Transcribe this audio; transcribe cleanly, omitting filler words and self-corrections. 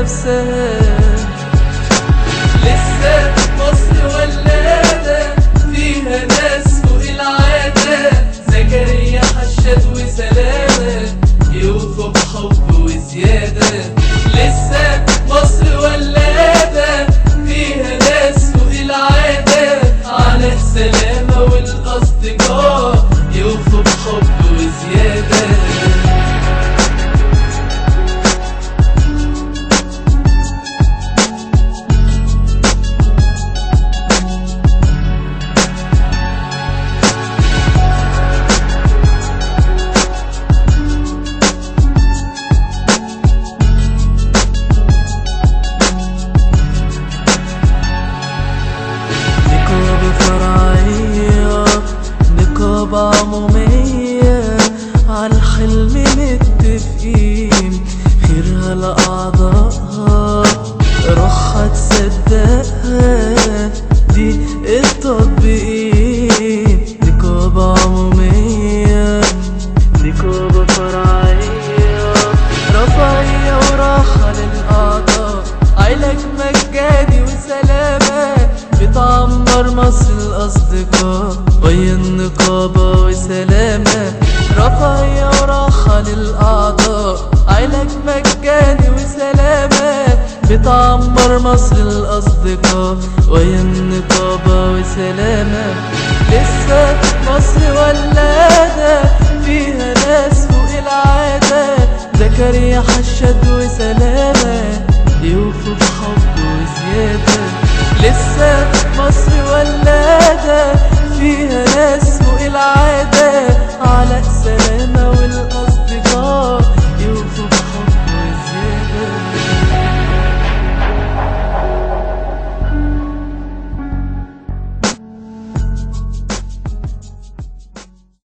نفسها. لسه مصر ولادة فيها ناس فوق العادة، زكريا حشاد وسلامة يوفوا بحب وزيادة. لسه مصر ولادة فيها ناس فوق العادة، على السلامة والأصدقاء يوفوا بحب وزيادة. عمومية عالحلم متفقين، خيرها لأعضائها روحها تصدقها، دي التطبيقين. نقابة عمومية، نقابة فرعية، رفاهية وراحة للأعضاء، علاج مجاني وسلامة بتعمر مصر الأصدقاء. ويا النقابة وسلامة، رفاهية وراحة للأعضاء، علاج مجاني وسلامة بتعمر مصر الأصدقاء. ويا النقابة وسلامة، لسه مصر ولادة